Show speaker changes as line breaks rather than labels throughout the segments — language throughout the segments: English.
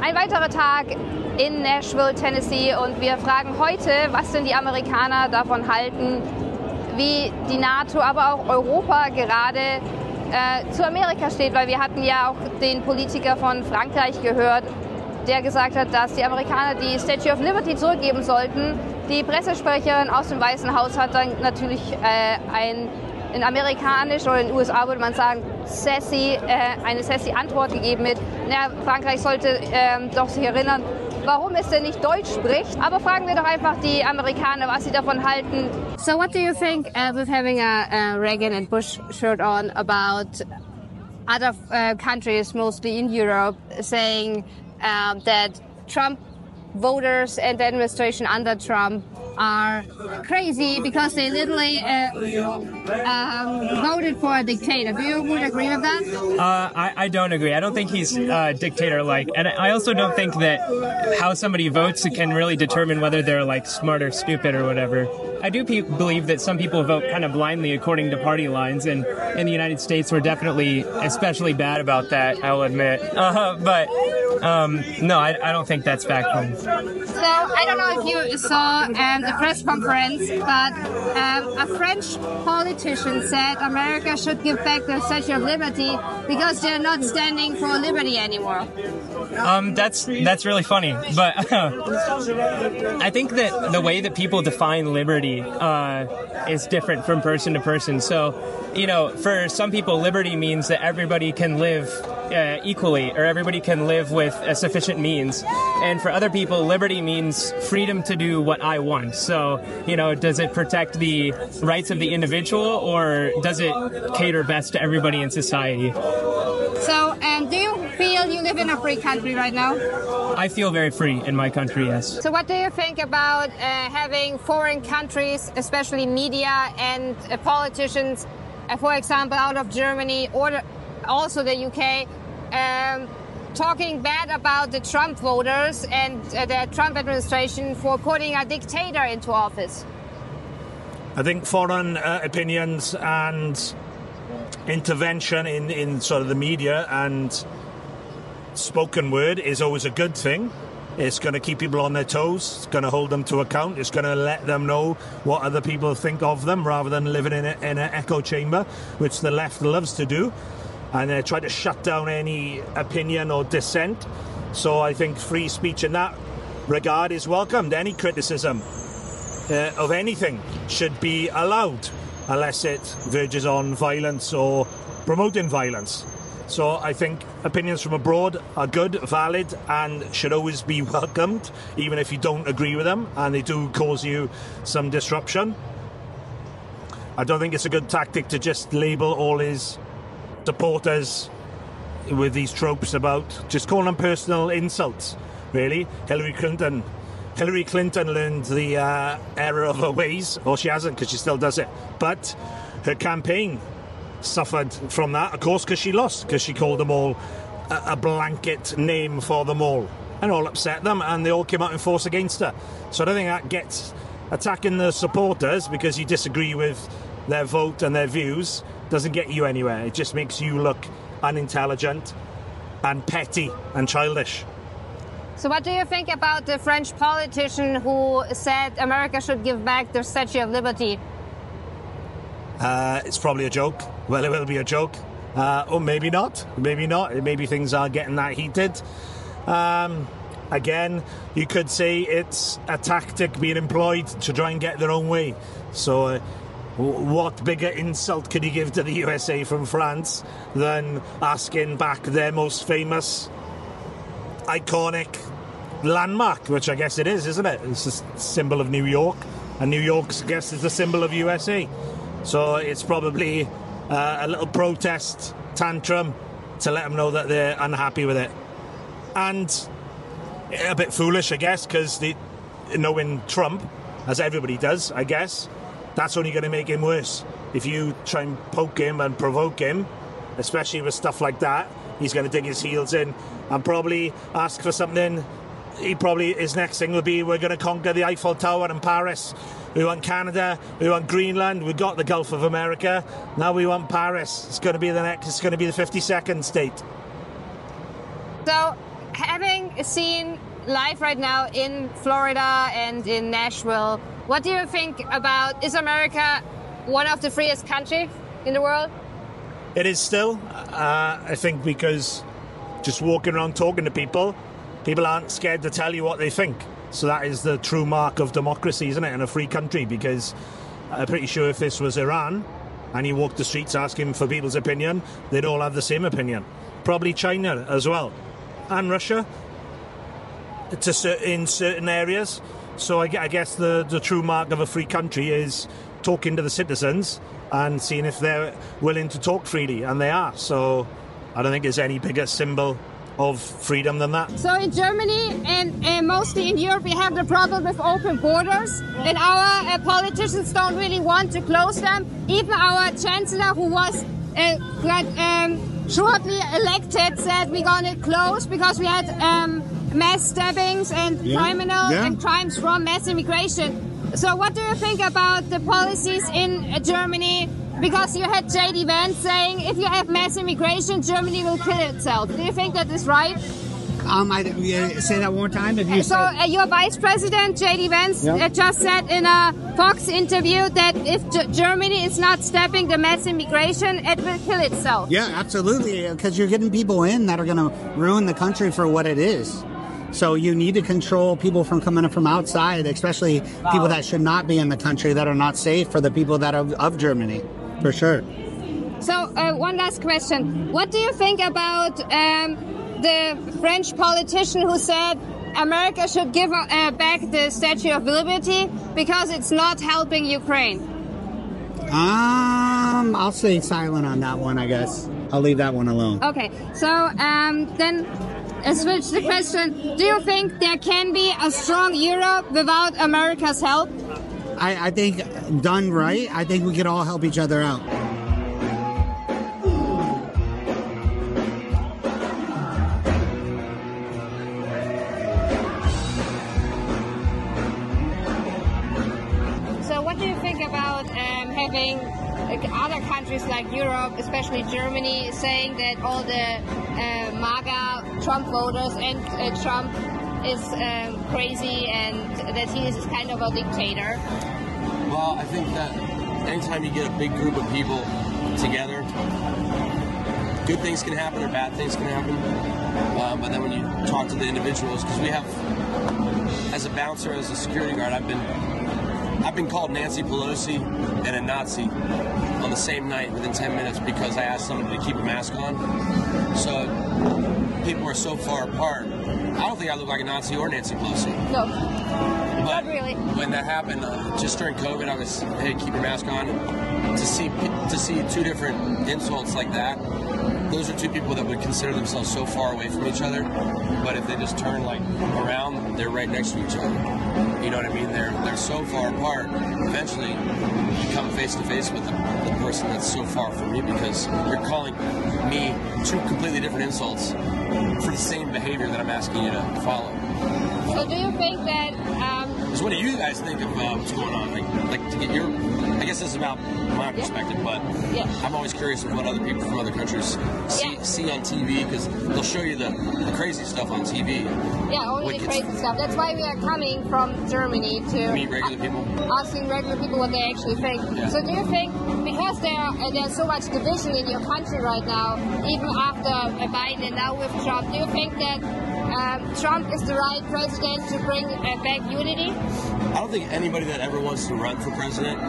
Ein weiterer Tag in Nashville, Tennessee, und wir fragen heute, was denn die Amerikaner davon halten, wie die NATO, aber auch Europa gerade zu Amerika steht, weil wir hatten ja auch den Politiker von Frankreich gehört, der gesagt hat, dass die Amerikaner die Statue of Liberty zurückgeben sollten. Die Pressesprecherin aus dem Weißen Haus hat dann natürlich in amerikanisch oder in den USA würde man sagen, eine sassy Antwort gegeben mit, Frankreich sollte doch sich erinnern, warum es denn nicht Deutsch spricht. Aber fragen wir doch einfach die Amerikaner, was sie davon halten. So what do you think with having a Reagan and Bush shirt on about other countries, mostly in Europe, saying that Trump voters and the administration under Trump are crazy because they literally voted for a dictator. Do you agree with that?
I don't agree. I don't think he's dictator-like. And I also don't think that how somebody votes can really determine whether they're like smart or stupid or whatever. I do believe that some people vote kind of blindly according to party lines, and in the United States we're definitely especially bad about that, I'll admit. No, I don't think that's factual.
So, I don't know if you saw the press conference, but a French politician said America should give back the Statue of Liberty because they're not standing for liberty anymore.
That's really funny, but I think that the way that people define liberty is different from person to person. So, you know, for some people, liberty means that everybody can live equally, or everybody can live with a sufficient means. And for other people, liberty means freedom to do what I want. So, you know, does it protect the rights of the individual, or does it cater best to everybody in society?
So, do you feel you live in a free country right now?
I feel very free in my country, yes.
So what do you think about having foreign countries, especially media and politicians, for example, out of Germany or also the UK, talking bad about the Trump voters and the Trump administration for putting a dictator into office?
I think foreign opinions and intervention in sort of the media and spoken word is always a good thing. It's going to keep people on their toes. It's going to hold them to account. It's going to let them know what other people think of them rather than living in an echo chamber, which the left loves to do, and try to shut down any opinion or dissent. So I think free speech in that regard is welcomed. Any criticism of anything should be allowed, unless it verges on violence or promoting violence. So I think opinions from abroad are good, valid, and should always be welcomed, even if you don't agree with them and they do cause you some disruption. I don't think it's a good tactic to just label all his supporters with these tropes about just calling them personal insults, really. Hillary Clinton learned the error of her ways, or she hasn't because she still does it, but her campaign suffered from that, of course, because she lost, because she called them all a blanket name for them all, and all upset them, and they all came out in force against her. So I don't think that gets attacking the supporters because you disagree with their vote and their views doesn't get you anywhere. It just makes you look unintelligent and petty and childish.
So what do you think about the French politician who said America should give back the Statue of Liberty?
It's probably a joke. Well, it will be a joke. Or maybe not. Maybe not. Maybe things are getting that heated. Again, you could say it's a tactic being employed to try and get their own way. So what bigger insult could you give to the USA from France than asking back their most famous, iconic landmark, which I guess it is, isn't it? It's a symbol of New York, and New York, I guess, is the symbol of USA. So it's probably a little protest tantrum to let them know that they're unhappy with it. And a bit foolish, I guess, because knowing Trump, as everybody does, I guess, that's only going to make him worse. If you try and poke him and provoke him, especially with stuff like that, he's going to dig his heels in and probably ask for something. His next thing will be, we're going to conquer the Eiffel Tower in Paris. We want Canada, we want Greenland, we got the Gulf of America, now we want Paris. It's going to be the 52nd state.
So having scene live right now in Florida and in Nashville. What do you think about, is America one of the freest countries in the world?
It is still. I think because just walking around talking to people aren't scared to tell you what they think. So that is the true mark of democracy, isn't it, in a free country? Because I'm pretty sure if this was Iran and you walked the streets asking for people's opinion, they'd all have the same opinion. Probably China as well, and Russia in certain areas. So I guess the true mark of a free country is talking to the citizens and seeing if they're willing to talk freely, and they are. So I don't think there's any bigger symbol of freedom than that.
So in Germany and mostly in Europe, we have the problem with open borders, and our politicians don't really want to close them. Even our chancellor, who was shortly elected, said we're going to close because we had mass stabbings and crimes from mass immigration. So what do you think about the policies in Germany? Because you had J.D. Vance saying if you have mass immigration, Germany will kill itself. Do you think that is right?
Say that one more time.
Your vice president, J.D. Vance, just said in a Fox interview that if Germany is not stopping the mass immigration, it will kill itself.
Yeah, absolutely. Because you're getting people in that are going to ruin the country for what it is. So you need to control people from coming in from outside, especially people that should not be in the country, that are not safe for the people that are of Germany, for sure.
So one last question. What do you think about the French politician who said America should give back the Statue of Liberty because it's not helping Ukraine?
I'll stay silent on that one, I guess. I'll leave that one alone.
Okay, so then switch the question. Do you think there can be a strong Europe without America's help?
I think done right, I think we could all help each other out.
So what do you think about having other countries like Europe, especially Germany, saying that all the MAGA Trump voters and Trump is crazy and that he is kind of a dictator?
Well, I think that anytime you get a big group of people together, good things can happen or bad things can happen. But then when you talk to the individuals, because we have, as a bouncer, as a security guard, I've been called Nancy Pelosi and a Nazi on the same night within 10 minutes because I asked somebody to keep a mask on. So people are so far apart. I don't think I look like a Nazi or Nancy Pelosi.
No,
but
not really.
When that happened, just during COVID, I was, hey, keep your mask on. To see two different insults like that, those are two people that would consider themselves so far away from each other, but if they just turn like around, they're right next to each other. You know what I mean? They're so far apart. Eventually, you come face to face with the person that's so far from me because you're calling me two completely different insults for the same behavior that I'm asking you to follow.
So do you think that?
So what do you guys think of what's going on? Like to get your, I guess this is about my perspective, but I'm always curious of what other people from other countries see on TV because they'll show you the crazy stuff on TV.
Yeah, only the crazy stuff. That's why we are coming from Germany to
meet regular people,
asking regular people what they actually think.
Yeah.
So do you think, because there's so much division in your country right now, even after Biden and now with Trump, do you think that Trump is the right president to bring back unity?
I don't think anybody that ever wants to run for president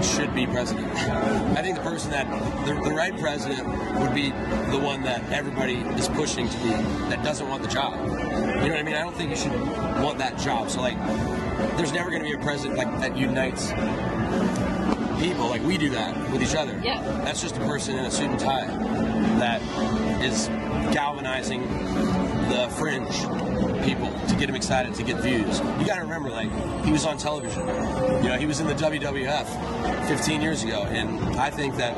should be president. I think the person that, the right president would be the one that everybody is pushing to be, that doesn't want the job. You know what I mean? I don't think you should want that job. So like, there's never going to be a president like that unites people like we do that with each other.
Yeah.
That's just a person in a suit and tie that is galvanizing the fringe people to get them excited, to get views. You got to remember, like, he was on television. You know, he was in the WWF 15 years ago, and I think that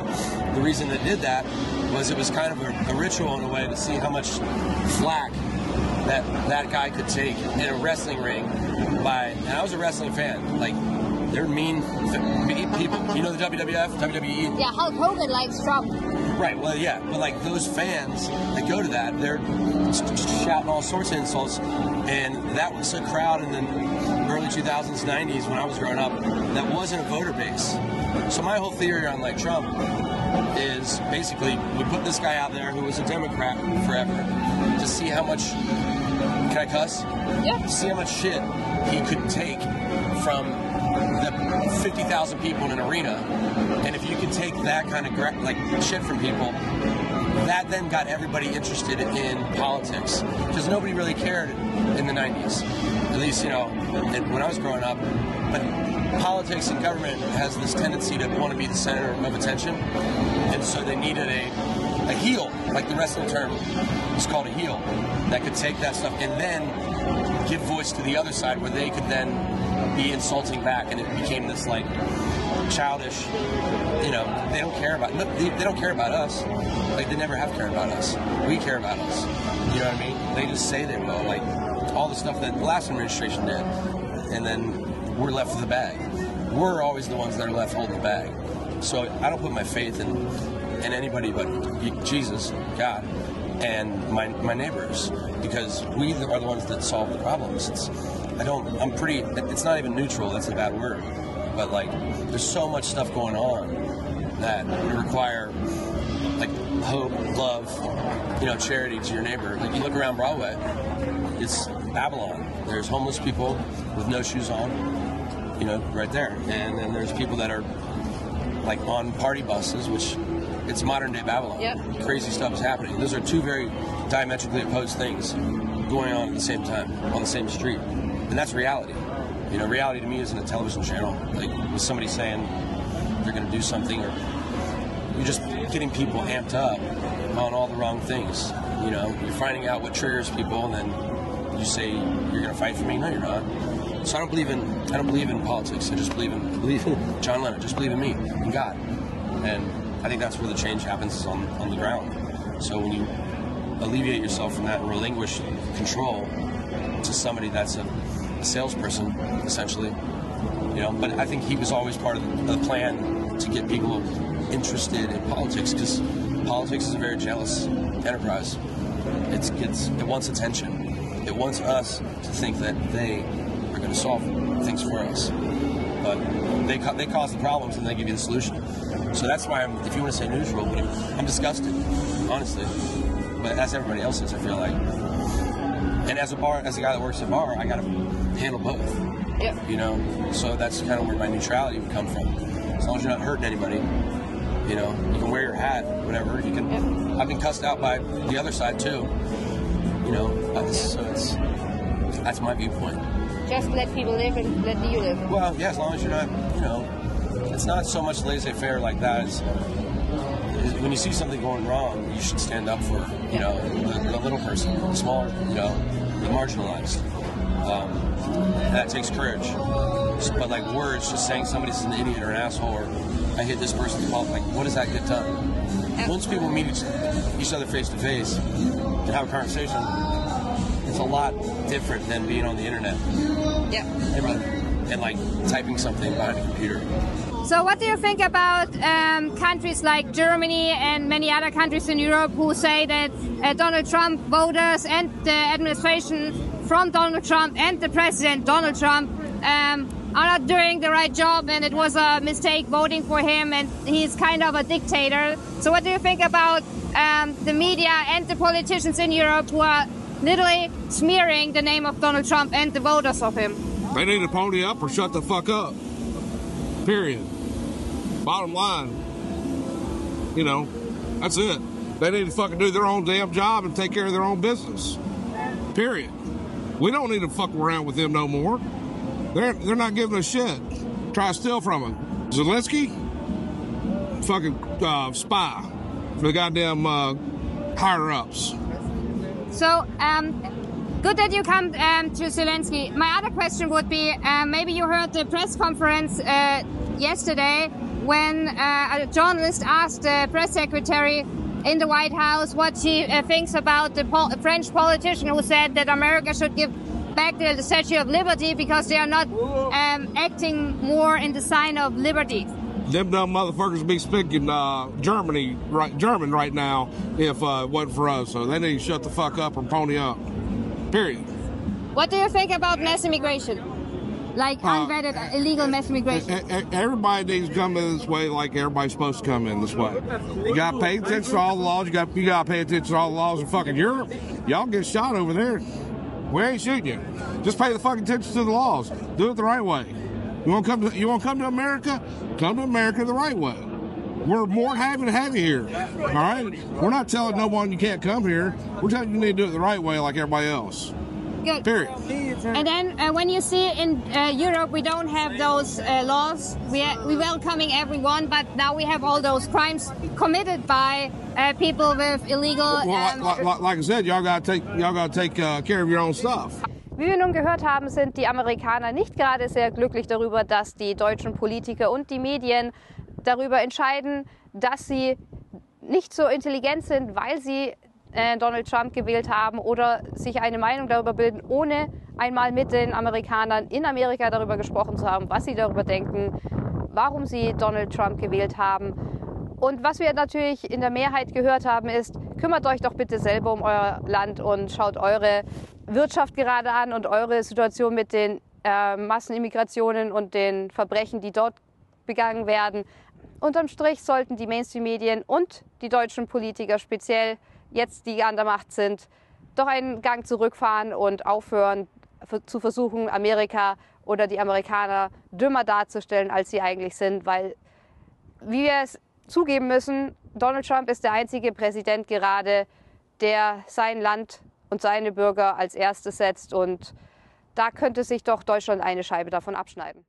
the reason they did that was it was kind of a ritual in a way to see how much flack that guy could take in a wrestling ring and I was a wrestling fan, like, they're mean people. You know the WWF, WWE?
Yeah, Hulk Hogan likes Trump.
Right, well, yeah, but like those fans that go to that, they're just shouting all sorts of insults, and that was a crowd in the early 2000s, 90s when I was growing up that wasn't a voter base. So my whole theory on like Trump is basically we put this guy out there who was a Democrat forever to see how much, can I cuss?
Yeah.
See how much shit he could take from the 50,000 people in an arena. And if you could take that kind of like shit from people, that then got everybody interested in politics, because nobody really cared in the 90s, at least, you know, when I was growing up. But politics and government has this tendency to want to be the center of attention, and so they needed a heel, like the wrestling term is called a heel, that could take that stuff and then give voice to the other side, where they could then be insulting back, and it became this like childish, you know, they don't care about us, like they never have cared about us. We care about us, you know what I mean? They just say they will, like all the stuff that the last administration did, and then we're left with the bag. We're always the ones that are left holding the bag. So I don't put my faith in anybody but Jesus, God, and my neighbors, because we are the ones that solve the problems. It's not even neutral, that's a bad word, but like there's so much stuff going on that require like hope, love, you know, charity to your neighbor. Like you look around Broadway, it's Babylon. There's homeless people with no shoes on, you know, right there, and then there's people that are like on party buses, which it's modern day Babylon.
Yep.
Crazy stuff is happening. Those are two very diametrically opposed things going on at the same time on the same street, and that's reality. You know, reality to me isn't a television channel, like with somebody saying they're going to do something, or you're just getting people amped up on all the wrong things. You know, you're finding out what triggers people, and then you say you're going to fight for me. No, you're not. So I don't believe in politics. I believe in John Lennon. Just believe in me, in God, and I think that's where the change happens, is on the ground. So when you alleviate yourself from that and relinquish control to somebody that's a salesperson, essentially, you know. But I think he was always part of the plan to get people interested in politics, because politics is a very jealous enterprise. It wants attention. It wants us to think that they are going to solve things for us, but they cause the problems and they give you the solution. So that's why if you want to say neutral, but I'm disgusted, honestly. But as everybody else is, I feel like. And as a guy that works at a bar, I got to handle both.
Yep.
You know, so that's kind of where my neutrality would come from. As long as you're not hurting anybody, you know, you can wear your hat, whatever. You can. Yep. I've been cussed out by the other side too. You know, so that's my viewpoint.
Just let people live and let you live.
Well, yeah, as long as you're not, you know, it's not so much laissez-faire like that. It's when you see something going wrong, you should stand up for, you know, the little person, the smaller, you know, the marginalized. That takes courage. But like words, just saying somebody's an idiot or an asshole, or I hit this person, like, what does that get done? Once people meet each other face to face and have a conversation, it's a lot different than being on the internet.
Yeah.
And like typing something behind a computer.
So what do you think about countries like Germany and many other countries in Europe who say that Donald Trump voters and the administration from Donald Trump and the president Donald Trump are not doing the right job, and it was a mistake voting for him, and he's kind of a dictator? So what do you think about the media and the politicians in Europe who are literally smearing the name of Donald Trump and the voters of him?
They need to pony up or shut the fuck up. Period. Bottom line. You know, that's it. They need to fucking do their own damn job and take care of their own business. Period. We don't need to fuck around with them no more. They're not giving a shit. Try to steal from them. Zelensky, fucking spy for the goddamn higher-ups.
So, good that you come to Zelensky. My other question would be, maybe you heard the press conference yesterday when a journalist asked the press secretary in the White House what she thinks about the French politician who said that America should give back the Statue of Liberty because they are not acting more in the sign of liberty.
them dumb motherfuckers would be speaking German right now if it wasn't for us. So they need to shut the fuck up or pony up. Period.
What do you think about mass immigration? Like unvetted, illegal mass immigration?
Everybody needs to come in this way like everybody's supposed to come in this way. You got to pay attention to all the laws. You got to pay attention to all the laws in fucking Europe. Y'all get shot over there. We ain't shooting you. Just pay the fucking attention to the laws. Do it the right way. You want to come to America? Come to America the right way. We're more than happy to have you here. All right? We're not telling no one you can't come here. We're telling you need to do it the right way like everybody else.
Good.
Period.
And then when you see in Europe, we don't have those laws. We're welcoming everyone, but now we have all those crimes committed by people with illegal.
Like I said, y'all got to take care of your own stuff.
Wie wir nun gehört haben, sind die Amerikaner nicht gerade sehr glücklich darüber, dass die deutschen Politiker und die Medien darüber entscheiden, dass sie nicht so intelligent sind, weil sie Donald Trump gewählt haben oder sich eine Meinung darüber bilden, ohne einmal mit den Amerikanern in Amerika darüber gesprochen zu haben, was sie darüber denken, warum sie Donald Trump gewählt haben. Und was wir natürlich in der Mehrheit gehört haben, ist, kümmert euch doch bitte selber um euer Land und schaut eure Wirtschaft gerade an und eure Situation mit den Massenimmigrationen und den Verbrechen, die dort begangen werden. Unterm Strich sollten die Mainstream-Medien und die deutschen Politiker speziell jetzt, die an der Macht sind, doch einen Gang zurückfahren und aufhören zu versuchen, Amerika oder die Amerikaner dümmer darzustellen, als sie eigentlich sind. Weil, wie wir es zugeben müssen, Donald Trump ist der einzige Präsident gerade, der sein Land und seine Bürger als erstes setzt. Und da könnte sich doch Deutschland eine Scheibe davon abschneiden.